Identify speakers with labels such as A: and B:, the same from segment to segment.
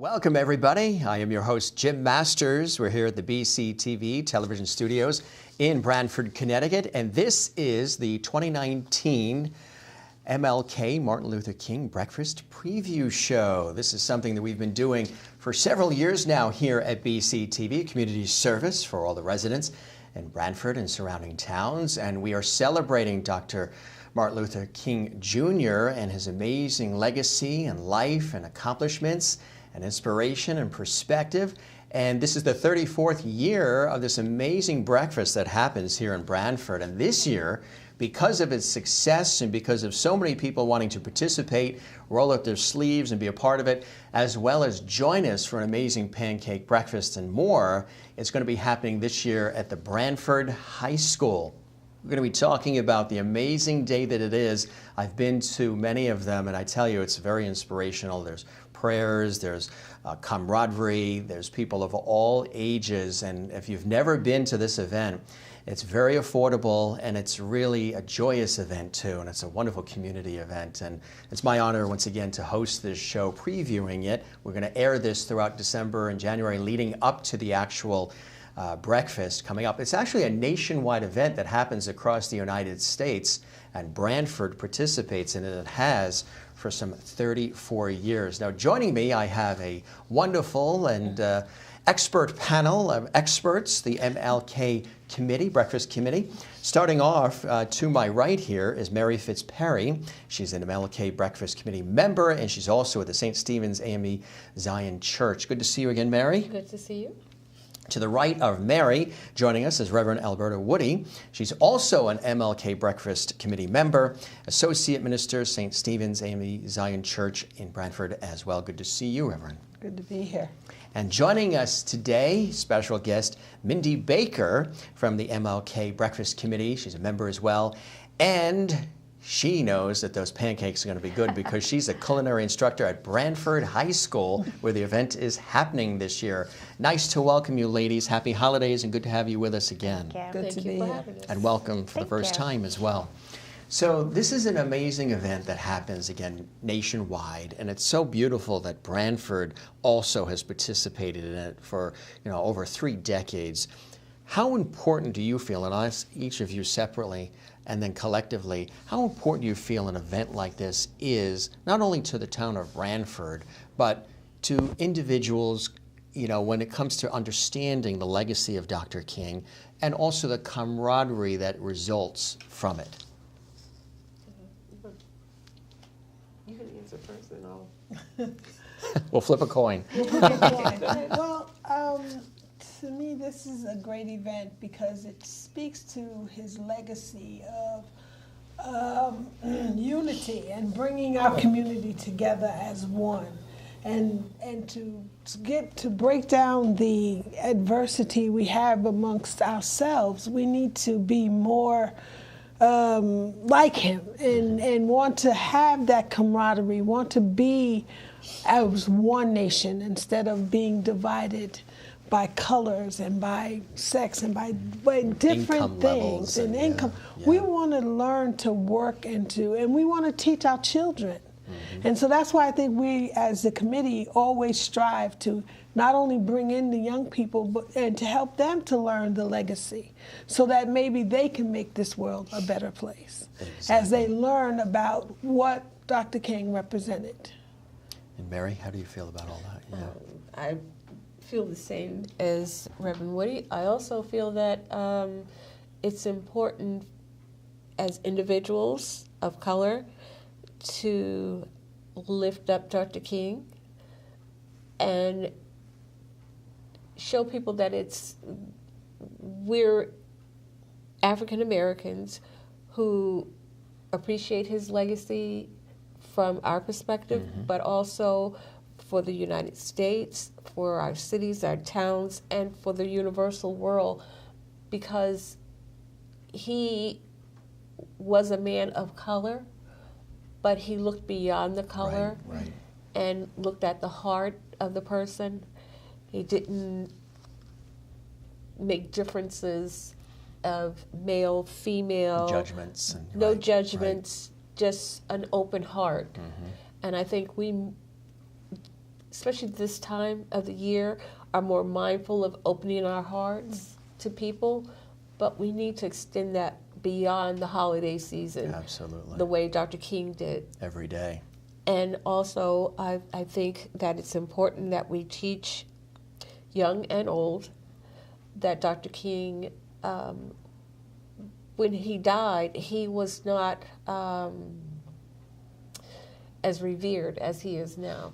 A: Welcome, everybody. I am your host, Jim Masters. We're here at the BCTV television studios in Branford, Connecticut, and this is the 2019 MLK, Martin Luther King Breakfast Preview Show. This is something that we've been doing for several years now here at BCTV, community service for all the residents in Branford and surrounding towns, and we are celebrating Dr. Martin Luther King Jr. and his amazing legacy and life and accomplishments and inspiration and perspective. And this is the 34th year of this amazing breakfast that happens here in Branford. And this year, because of its success and because of so many people wanting to participate, roll up their sleeves and be a part of it, as well as join us for an amazing pancake breakfast and more, it's going to be happening this year at the Branford High School. We're going to be talking about the amazing day that it is. I've been to many of them, and I tell you, it's very inspirational. There's prayers, there's camaraderie, there's people of all ages, and if you've never been to this event, it's very affordable, and it's really a joyous event too, and it's a wonderful community event. And it's my honor once again to host this show, previewing it. We're going to air this throughout December and January leading up to the actual breakfast coming up. It's actually a nationwide event that happens across the United States, and Branford participates in it and has for some 34 years. Now, joining me, I have a wonderful and expert panel of experts, the MLK Committee, Breakfast Committee. Starting off to my right here is Mary Fitzperry. She's an MLK Breakfast Committee member, and she's also at the St. Stephen's AME Zion Church. Good to see you again, Mary.
B: Good to see you.
A: To the right of Mary, joining us is Reverend Alberta Woody. She's also an MLK Breakfast Committee member, Associate Minister, St. Stephen's AME Zion Church in Branford as well. Good to see you, Reverend.
C: Good to be here.
A: And joining us today, special guest, Mindy Baker from the MLK Breakfast Committee. She's a member as well. And she knows that those pancakes are going to be good because she's a culinary instructor at Branford High School, where the event is happening this year. Nice to welcome you, ladies. Happy holidays, and good to have you with us again.
C: Good to be here.
A: And welcome for the first time as well. So this is an amazing event that happens, again, nationwide, and it's so beautiful that Branford also has participated in it for, over 3 decades. How important do you feel, and I'll ask each of you separately and then collectively, how important do you feel an event like this is, not only to the town of Branford, but to individuals, when it comes to understanding the legacy of Dr. King and also the camaraderie that results from it?
B: You can answer first and I'll...
A: We'll flip a coin.
C: Well, to me, this is a great event because it speaks to his legacy of unity and bringing our community together as one, and to break down the adversity we have amongst ourselves. We need to be more like him and want to have that camaraderie, want to be as one nation instead of being divided by colors and by sex and by different things and income. Yeah. We want to learn to work and we want to teach our children. Mm-hmm. And so that's why I think we as the committee always strive to not only bring in the young people, and to help them to learn the legacy so that maybe they can make this world a better place. Exactly. As they learn about what Dr. King represented.
A: And Mary, how do you feel about all that? Yeah.
B: I feel the same as Reverend Woody. I also feel that it's important as individuals of color to lift up Dr. King and show people that we're African Americans who appreciate his legacy from our perspective, mm-hmm. but also for the United States, for our cities, our towns, and for the universal world, because he was a man of color, but he looked beyond the color
A: right.
B: and looked at the heart of the person. He didn't make differences of male, female.
A: Judgments.
B: No judgments, just an open heart.
A: Mm-hmm.
B: And I think we especially this time of the year, are more mindful of opening our hearts to people, but we need to extend that beyond the holiday season.
A: Absolutely.
B: The way Dr. King did.
A: Every day.
B: And also, I think that it's important that we teach young and old that Dr. King, when he died, he was not as revered as he is now.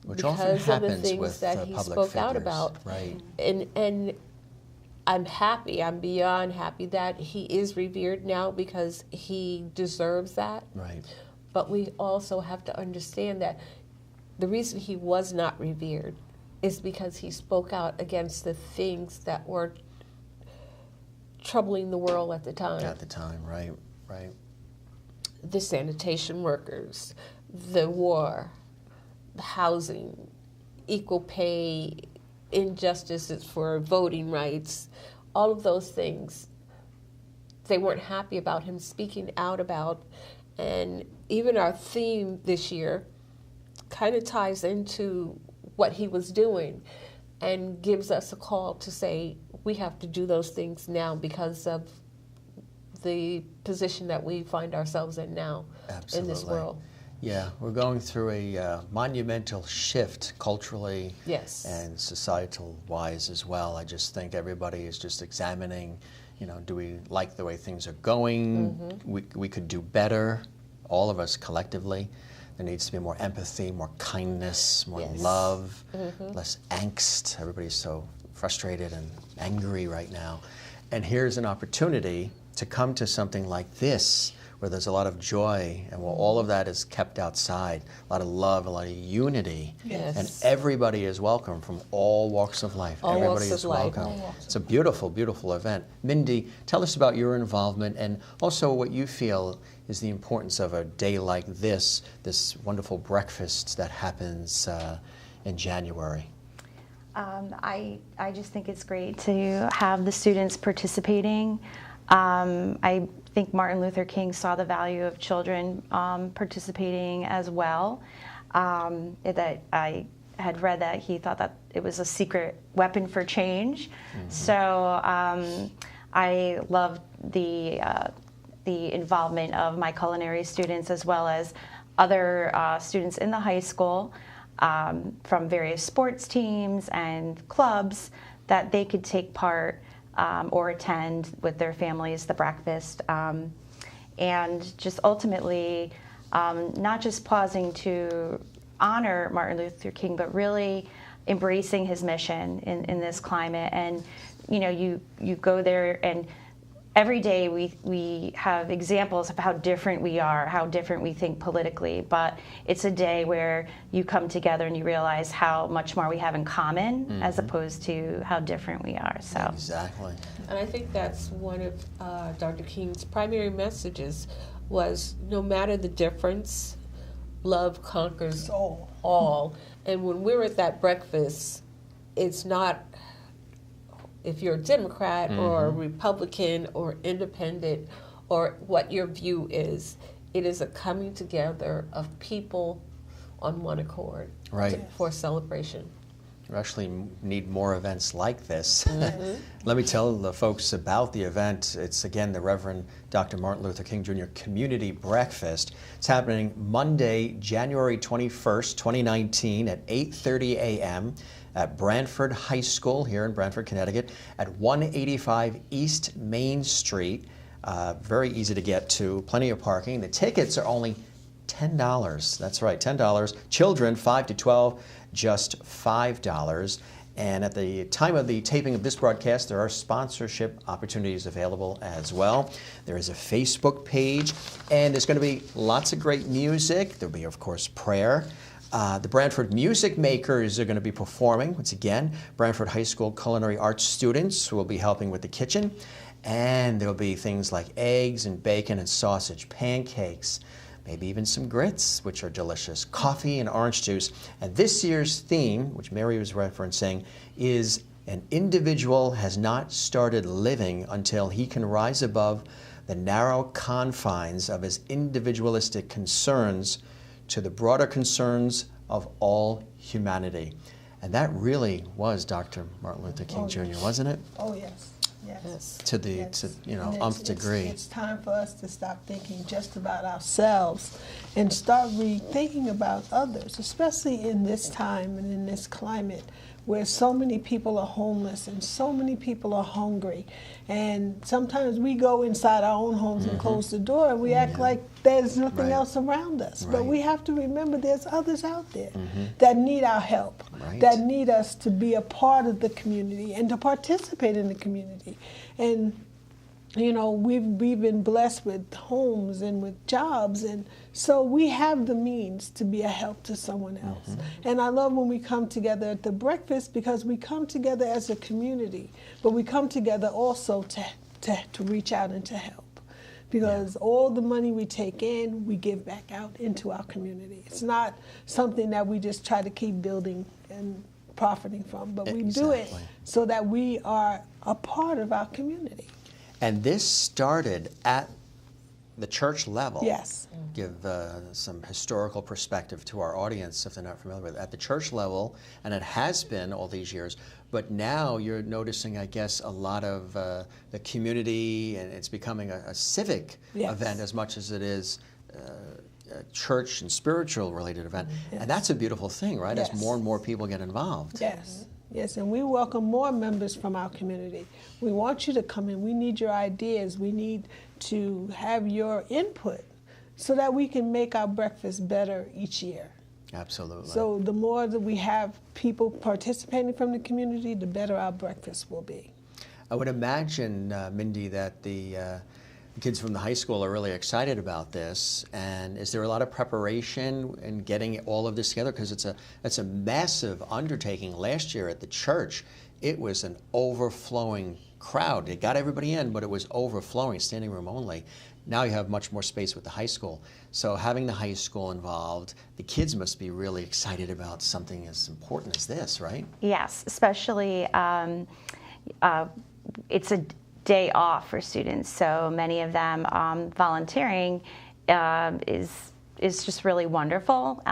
A: Which often
B: because of the
A: happens
B: things
A: with
B: that he
A: public
B: spoke out
A: figures.
B: about.
A: Right.
B: And I'm happy, I'm beyond happy that he is revered now because he deserves that.
A: Right.
B: But we also have to understand that the reason he was not revered is because he spoke out against the things that were troubling the world at the time.
A: At the time, right, right.
B: The sanitation workers, the war, the housing, equal pay, injustices for voting rights, all of those things they weren't happy about him speaking out about. And even our theme this year kind of ties into what he was doing and gives us a call to say we have to do those things now because of the position that we find ourselves in now.
A: Absolutely.
B: In this world.
A: Yeah, we're going through a monumental shift culturally
B: Yes.
A: and societal-wise as well. I just think everybody is just examining, do we like the way things are going?
B: Mm-hmm.
A: We could do better, all of us collectively. There needs to be more empathy, more kindness, more
B: Yes.
A: love,
B: Mm-hmm.
A: less angst. Everybody's so frustrated and angry right now. And here's an opportunity to come to something like this, where there's a lot of joy and where all of that is kept outside, a lot of love, a lot of unity.
B: Yes.
A: And everybody is welcome from all walks of life.
B: All
A: Everybody
B: walks
A: is
B: of life.
A: welcome.
C: All walks
A: It's a beautiful, beautiful event. Mindy, tell us about your involvement and also what you feel is the importance of a day like this wonderful breakfast that happens in January.
D: I just think it's great to have the students participating. I think Martin Luther King saw the value of children participating as well. That I had read that he thought that it was a secret weapon for change. Mm-hmm. So I loved the involvement of my culinary students as well as other students in the high school from various sports teams and clubs that they could take part or attend with their families the breakfast, and just ultimately not just pausing to honor Martin Luther King, but really embracing his mission in this climate. And you go there, and every day we have examples of how different we are, how different we think politically, but it's a day where you come together and you realize how much more we have in common mm-hmm. as opposed to how different we are. So
A: Exactly.
B: And I think that's one of Dr. King's primary messages was no matter the difference, love conquers all. And when we're at that breakfast, it's not if you're a Democrat mm-hmm. or a Republican or independent or what your view is. It is a coming together of people on one accord
A: right.
B: for celebration.
A: We actually need more events like this.
B: Mm-hmm.
A: Let me tell the folks about the event. It's, again, the Reverend Dr. Martin Luther King Jr. Community Breakfast. It's happening Monday, January 21st, 2019 at 8:30 a.m. at Brantford High School here in Brantford, Connecticut at 185 East Main Street. Very easy to get to, plenty of parking. The tickets are only $10. That's right, $10. Children 5 to 12, just $5. And at the time of the taping of this broadcast, there are sponsorship opportunities available as well. There is a Facebook page, and there's going to be lots of great music. There'll be, of course, prayer. The Brantford Music Makers are going to be performing. Once again, Brantford High School culinary arts students who will be helping with the kitchen. And there'll be things like eggs and bacon and sausage, pancakes, maybe even some grits, which are delicious, coffee and orange juice. And this year's theme, which Mary was referencing, is an individual has not started living until he can rise above the narrow confines of his individualistic concerns to the broader concerns of all humanity. And that really was Dr. Martin Luther King Jr., wasn't it?
C: Oh, yes. Yes.
A: To the
C: Yes.
A: to you know
C: And
A: umpth degree.
C: It's time for us to stop thinking just about ourselves and start rethinking about others, especially in this time and in this climate where so many people are homeless and so many people are hungry. And sometimes we go inside our own homes and close the door and we act like there's nothing
A: Right.
C: else around us. But
A: Right.
C: we have to remember there's others out there that need our help,
A: Right.
C: that need us to be a part of the community and to participate in the community. And you know, we've been blessed with homes and with jobs, and so we have the means to be a help to someone else. And I love when we come together at the breakfast because we come together as a community, but we come together also to reach out and to help. Because all the money we take in, we give back out into our community. It's not something that we just try to keep building and profiting from, but we do it
A: Exactly.
C: so that we are a part of our community.
A: And this started at the church level.
C: Yes.
A: Give some historical perspective to our audience if they're not familiar with it. At the church level, and it has been all these years, but now you're noticing, I guess, a lot of the community, and it's becoming a civic
C: Yes.
A: event as much as it is a church and spiritual related event. And that's a beautiful thing, right? As
C: Yes.
A: more and more people get involved.
C: Yes, yes, and we welcome more members from our community. We want you to come in. We need your ideas. We need to have your input so that we can make our breakfast better each year.
A: Absolutely.
C: So the more that we have people participating from the community, the better our breakfast will be.
A: I would imagine, Mindy, that the kids from the high school are really excited about this. And is there a lot of preparation in getting all of this together? Because it's a massive undertaking. Last year at the church, it was an overflowing crowd. It got everybody in, but it was overflowing, standing room only. Now you have much more space with the high school. So having the high school involved, the kids must be really excited about something as important as this, right?
D: Yes, especially it's a day off for students, so many of them volunteering is just really wonderful.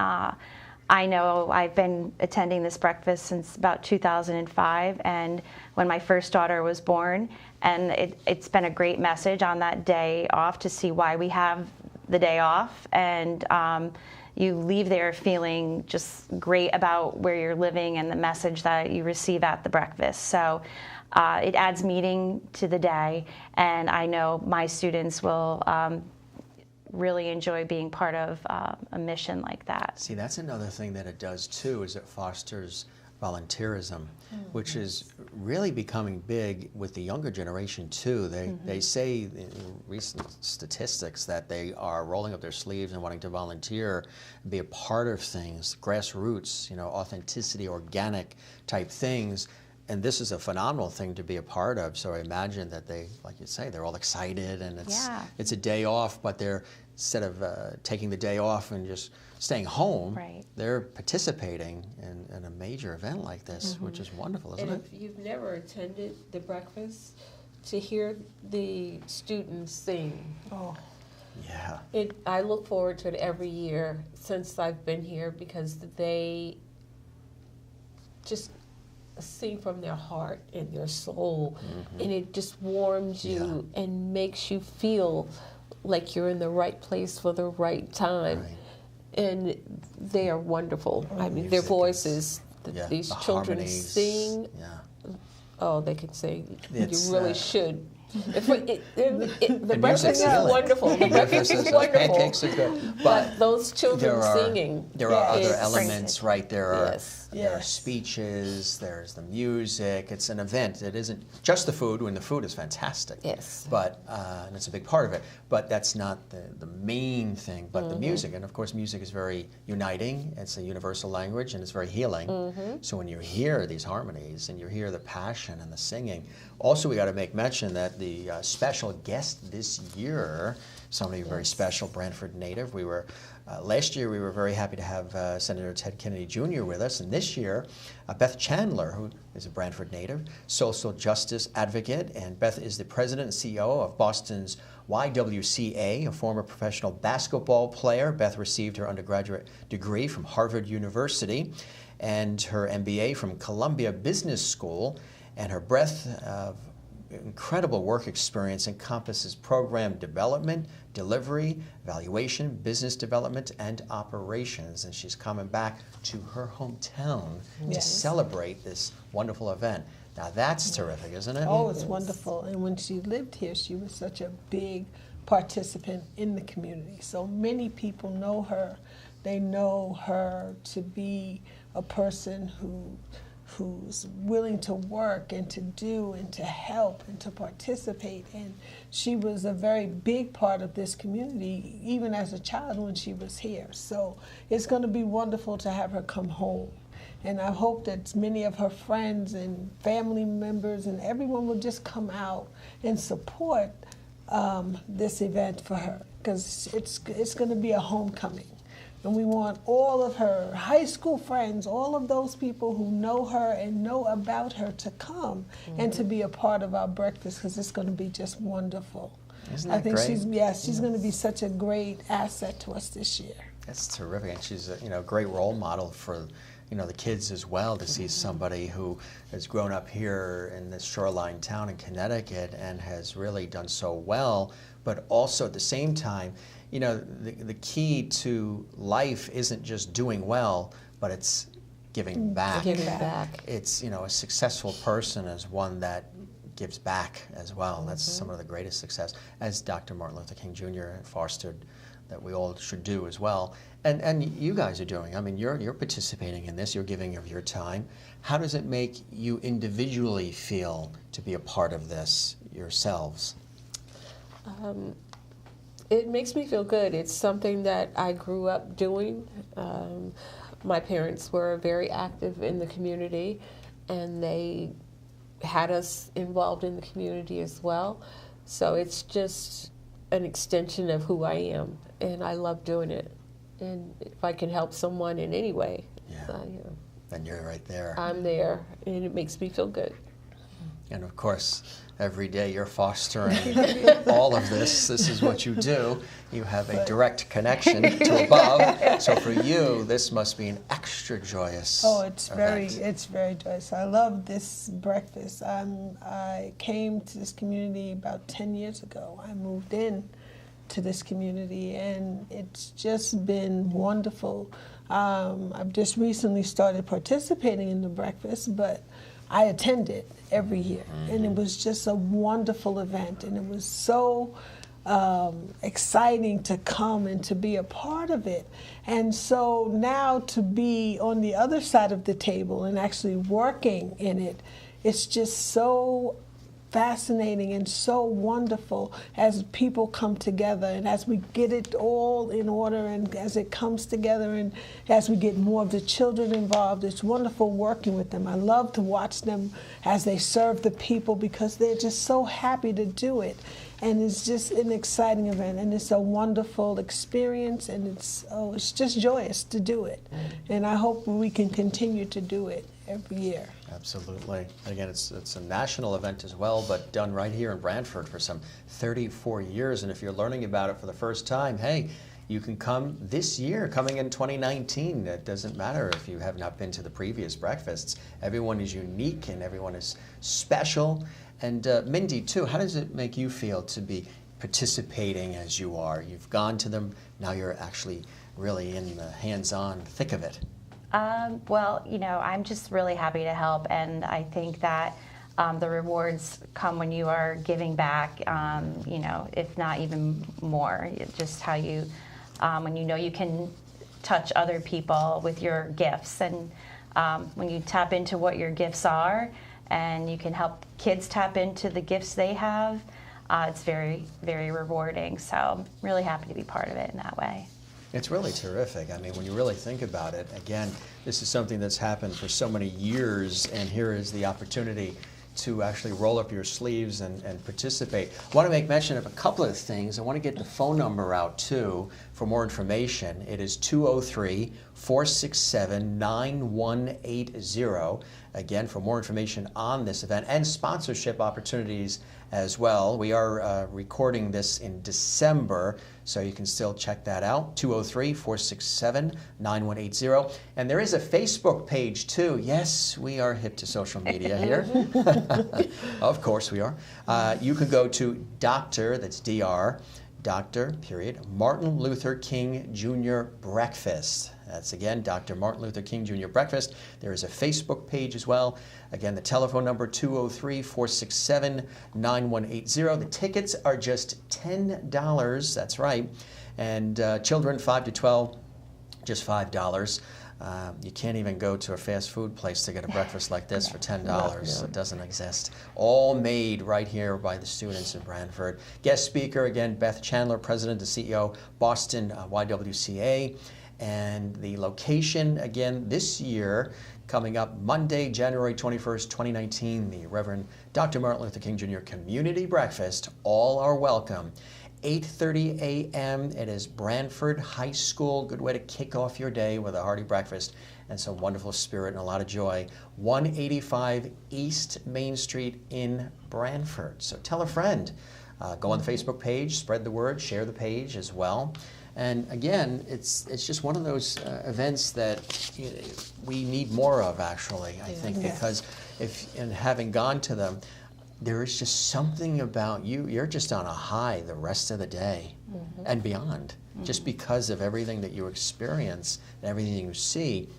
D: I know I've been attending this breakfast since about 2005, and when my first daughter was born, and it's been a great message on that day off to see why we have the day off, and you leave there feeling just great about where you're living and the message that you receive at the breakfast. So it adds meaning to the day, and I know my students will really enjoy being part of a mission like that.
A: See, that's another thing that it does too, is it fosters volunteerism, which is really becoming big with the younger generation too. They say in recent statistics that they are rolling up their sleeves and wanting to volunteer and be a part of things, grassroots, authenticity, organic type things. And this is a phenomenal thing to be a part of. So I imagine that they, like you say, they're all excited, and it's a day off, but they're, instead of taking the day off and just staying home,
D: Right.
A: they're participating in a major event like this, which is wonderful, isn't
B: And
A: it?
B: if you've never attended the breakfast, to hear the students sing,
C: Oh,
A: Yeah.
B: I look forward to it every year since I've been here, because they just sing from their heart and their soul, and it just warms you and makes you feel like you're in the right place for the right time.
A: Right.
B: And they are wonderful. I mean, their
A: Music
B: voices,
A: Yeah,
B: these
A: the
B: children
A: harmonies,
B: sing.
A: Yeah.
B: Oh, they can sing.
A: It's,
B: You really should. The
A: And
B: breakfast
A: music's
B: is
A: healing.
B: wonderful. The breakfast is wonderful.
A: Pancakes are good.
B: But those children singing.
A: There are
B: is-
A: other elements, right? There are
B: Yes.
A: there are
C: Yes.
A: speeches. There's the music. It's an event. It isn't just the food. When the food is fantastic.
B: Yes.
A: But and it's a big part of it. But that's not the main thing. But the music, and of course, music is very uniting. It's a universal language, and it's very healing. So when you hear these harmonies and you hear the passion and the singing, also we got to make mention that the special guest this year, somebody very special, Brantford native. We were last year we were very happy to have Senator Ted Kennedy Jr. with us, and this year Beth Chandler, who is a Brantford native, social justice advocate, and Beth is the president and CEO of Boston's YWCA, a former professional basketball player. Beth received her undergraduate degree from Harvard University and her MBA from Columbia Business School, and her breadth of incredible work experience encompasses program development, delivery, evaluation, business development, and operations. And she's coming back to her hometown to celebrate this wonderful event. Now that's terrific, isn't it?
C: Oh, it's wonderful. And when she lived here, she was such a big participant in the community. So many people know her. They know her to be a person who's willing to work and to do and to help and to participate. And she was a very big part of this community, even as a child when she was here. So it's going to be wonderful to have her come home. And I hope that many of her friends and family members and everyone will just come out and support this event for her, because it's going to be a homecoming. And we want all of her high school friends, all of those people who know her and know about her to come and to be a part of our breakfast, because it's going to be just wonderful.
A: Isn't that
C: I think
A: great?
C: she's going to be such a great asset to us this year.
A: That's terrific, and she's a great role model for the kids as well, to see somebody who has grown up here in this shoreline town in Connecticut and has really done so well, but also at the same time, the key to life isn't just doing well, but it's giving back.
B: Giving back.
A: It's, a successful person is one that gives back as well. That's some of the greatest success, as Dr. Martin Luther King Jr. fostered, that we all should do as well. And you guys are doing. I mean, you're participating in this. You're giving of your time. How does it make you individually feel to be a part of this yourselves?
B: It makes me feel good. It's something that I grew up doing. My parents were very active in the community, and they had us involved in the community as well. So it's just an extension of who I am, and I love doing it. And if I can help someone in any way,
A: Then you're right there.
B: I'm there, and it makes me feel good.
A: And of course, every day you're fostering all of this. This is what you do. You have a direct connection to above. So for you, this must be an extra joyous
C: it's
A: event.
C: very joyous. I love this breakfast. I came to this community about 10 years ago. I moved in to this community, and it's just been wonderful. I've just recently started participating in the breakfast, but I attend it every year, and it was just a wonderful event, and it was so exciting to come and to be a part of it. And so now to be on the other side of the table and actually working in it, it's just so fascinating and so wonderful as people come together and as we get it all in order and as it comes together and as we get more of the children involved. It's wonderful working with them. I love to watch them as they serve the people because they're just so happy to do it. And it's just an exciting event, and it's a wonderful experience, and it's just joyous to do it. And I hope we can continue to do it every year.
A: Absolutely. And again, it's a national event as well, but done right here in Brantford for some 34 years. And if you're learning about it for the first time, hey, you can come this year, coming in 2019. It doesn't matter if you have not been to the previous breakfasts. Everyone is unique and everyone is special. And Mindy, too, how does it make you feel to be participating as you are? You've gone to them, now you're actually really in the hands-on thick of it.
D: Well, I'm just really happy to help, and I think that the rewards come when you are giving back, if not even more. Just how you, when you can touch other people with your gifts, and when you tap into what your gifts are, and you can help kids tap into the gifts they have, it's very, very rewarding. So I'm really happy to be part of it in that way.
A: It's really terrific. I mean, when you really think about it, again, this is something that's happened for so many years, and here is the opportunity to actually roll up your sleeves and participate. I want to make mention of a couple of things. I want to get the phone number out too for more information. It is 203-467-9180. Again, for more information on this event and sponsorship opportunities as well. We are recording this in December, so you can still check that out, 203-467-9180. And there is a Facebook page too. Yes, we are hip to social media here. Of course we are. You can go to Dr., that's DR, Dr. Martin Luther King Jr. Breakfast. That's again, Dr. Martin Luther King Jr. Breakfast. There is a Facebook page as well. Again, the telephone number 203-467-9180. The tickets are just $10. That's right. And children 5 to 12, just $5. You can't even go to a fast food place to get a breakfast like this for $10. It doesn't exist. All made right here by the students in Branford. Guest speaker, again, Beth Chandler, President and CEO, Boston YWCA. And the location, again, this year, coming up Monday, January 21st, 2019, the Reverend Dr. Martin Luther King Jr. Community Breakfast. All are welcome. 8:30 a.m. It is Branford High School. Good way to kick off your day with a hearty breakfast and some wonderful spirit and a lot of joy. 185 East Main Street in Branford. So tell a friend. Go on the Facebook page, spread the word, share the page as well. And again, it's just one of those events that we need more of, actually, I think, because in having gone to them, there is just something about you. You're just on a high the rest of the day and beyond, just because of everything that you experience and everything you see.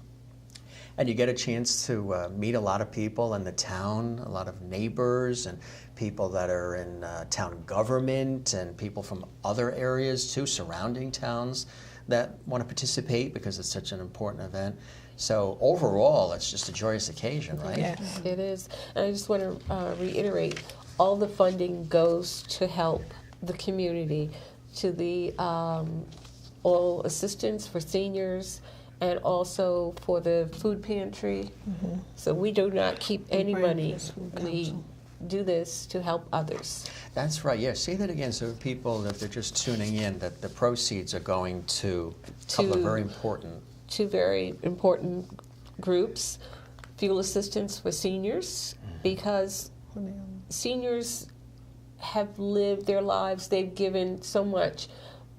A: And you get a chance to meet a lot of people in the town, a lot of neighbors and people that are in town government and people from other areas too, surrounding towns that want to participate because it's such an important event. So overall, it's just a joyous occasion, right?
C: Yes.
B: It is. And I just want to reiterate, all the funding goes to help the community, to the all assistance for seniors, and also for the food pantry. So we do not keep any money. We do this to help others.
A: That's right. Yeah, say that again so people, if they're just tuning in, that the proceeds are going to a couple of very important.
B: Two very important groups: fuel assistance for seniors, because seniors have lived their lives, they've given so much,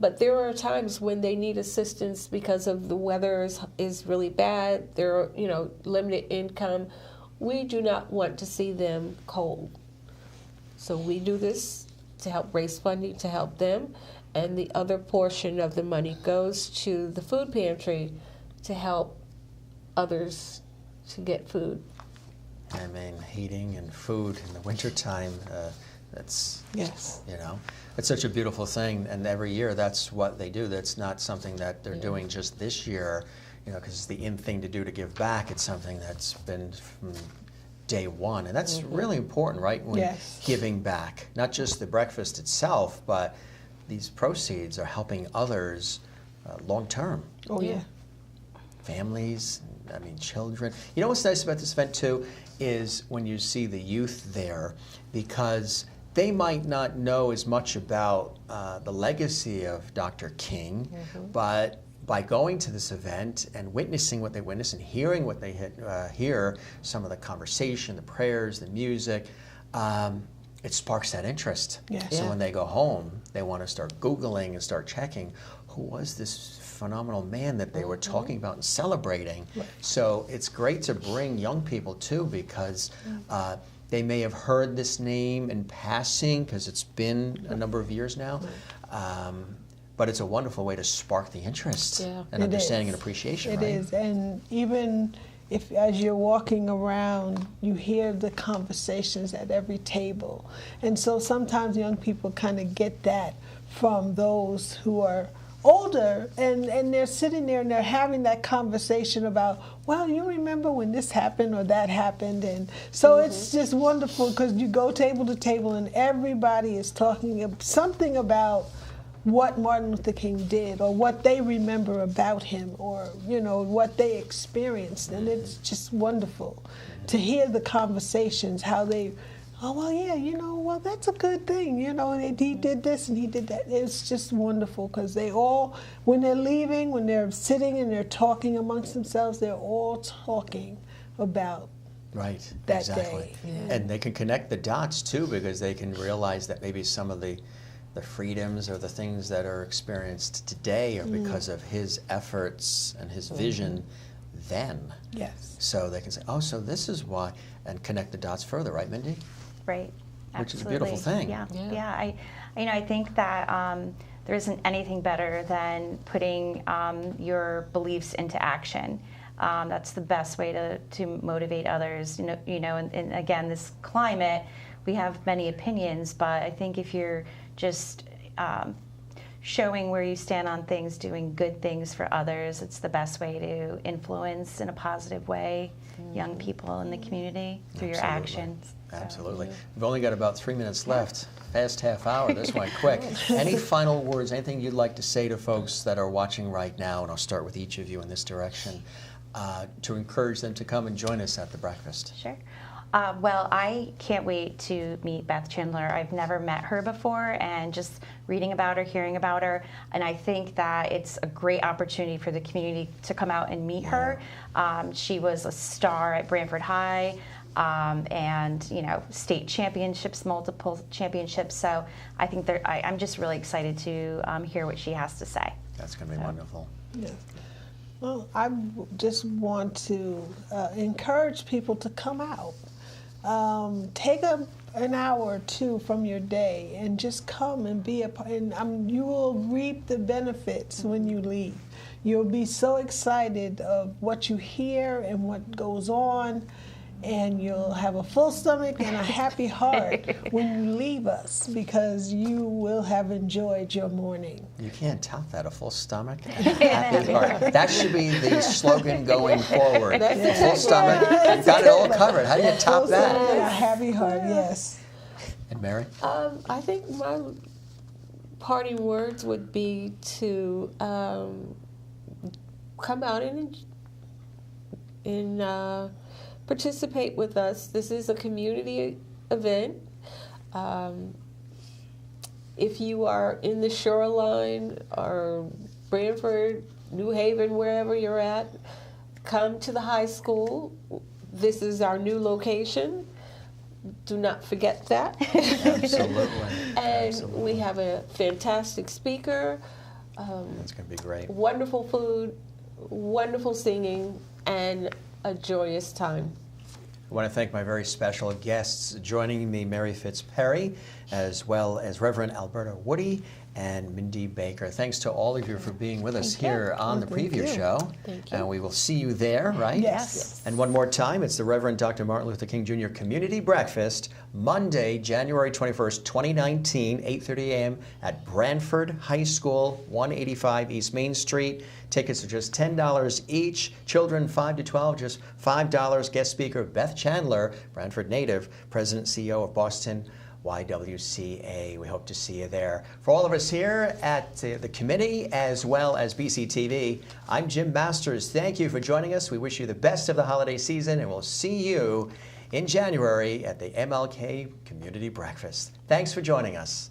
B: but there are times when they need assistance because of the weather is really bad, they're limited income. We do not want to see them cold. So we do this to help raise funding to help them, and the other portion of the money goes to the food pantry to help others to get food.
A: I mean, heating and food in the wintertime, that's, it's such a beautiful thing. And every year that's what they do. That's not something that they're doing just this year, because it's the in thing to do to give back. It's something that's been from day one. And that's really important, right? When giving back, not just the breakfast itself, but these proceeds are helping others long term.
C: Oh, yeah.
A: Families, children. You know what's nice about this event too is when you see the youth there, because they might not know as much about the legacy of Dr. King, but by going to this event and witnessing what they witness and hearing what they hear, some of the conversation, the prayers, the music, it sparks that interest. So when they go home, they want to start Googling and start checking, who was this phenomenal man that they were talking about and celebrating. So it's great to bring young people too, because they may have heard this name in passing because it's been a number of years now. But it's a wonderful way to spark the interest and understanding and appreciation,
C: It is, and even if as you're walking around, you hear the conversations at every table. And so sometimes young people kind of get that from those who are older, and they're sitting there and they're having that conversation about, well, you remember when this happened or that happened. And so it's just wonderful because you go table to table and everybody is talking something about what Martin Luther King did or what they remember about him or, you know, what they experienced. And it's just wonderful to hear the conversations, how they, oh, well, yeah, you know, well, that's a good thing. You know, he did this and he did that. It's just wonderful because they all, when they're leaving, when they're sitting and they're talking amongst themselves, they're all talking about
A: Right,
C: that
A: exactly.
C: day.
A: And they can connect the dots too because they can realize that maybe some of the freedoms or the things that are experienced today are because of his efforts and his vision then.
C: Yes.
A: So they can say, oh, so this is why, and connect the dots further, right, Mindy?
D: Right.
A: Which is a
D: Absolutely.
A: beautiful thing.
D: Yeah.
B: Yeah.
D: Yeah. I think that there isn't anything better than putting your beliefs into action. That's the best way to motivate others. And again, this climate, we have many opinions, but I think if you're just showing where you stand on things, doing good things for others, it's the best way to influence in a positive way young people in the community through your
A: Absolutely.
D: actions. So,
A: Absolutely. We've only got about 3 minutes left. Fast half hour. This went quick. Any final words, anything you'd like to say to folks that are watching right now, and I'll start with each of you in this direction, to encourage them to come and join us at the breakfast?
D: Sure. Well, I can't wait to meet Beth Chandler. I've never met her before, and just reading about her, hearing about her, and I think that it's a great opportunity for the community to come out and meet her. She was a star at Branford High, and state championships, multiple championships. So I think I'm just really excited to hear what she has to say.
A: That's going to be wonderful.
C: Yes. Well, I just want to encourage people to come out. Take an hour or two from your day and just come and be a part. And you will reap the benefits when you leave. You'll be so excited of what you hear and what goes on. And you'll have a full stomach and a happy heart when you leave us because you will have enjoyed your morning.
A: You can't top that, a full stomach and a happy heart. That should be the slogan going forward. Full stomach, you've got it all covered. How do you top
C: Full stomach and a
A: that?
C: happy heart, yes.
A: And Mary?
B: I think my parting words would be to come out and participate with us. This is a community event. If you are in the shoreline or Branford, New Haven, wherever you're at, come to the high school. This is our new location. Do not forget that.
A: Absolutely.
B: And
A: Absolutely.
B: we have a fantastic speaker,
A: That's going to be great.
B: wonderful food, wonderful singing, and a joyous time.
A: I want to thank my very special guests joining me, Mary Fitzperry, as well as Reverend Alberta Woody and Mindy Baker. Thanks to all of you for being with us here on the
C: Thank
A: preview
C: you.
A: show.
B: Thank you.
A: And we will see you there, right?
C: Yes.
A: And one more time, it's the Reverend Dr. Martin Luther King Jr. Community Breakfast, Monday, January 21st, 2019, 8:30 a.m. at Branford High School, 185 East Main Street. Tickets are just $10 each. Children 5 to 12, just $5. Guest speaker Beth Chandler, Branford native, President CEO of Boston YWCA. We hope to see you there. For all of us here at the committee as well as BCTV, I'm Jim Masters. Thank you for joining us. We wish you the best of the holiday season, and we'll see you in January at the MLK Community Breakfast. Thanks for joining us.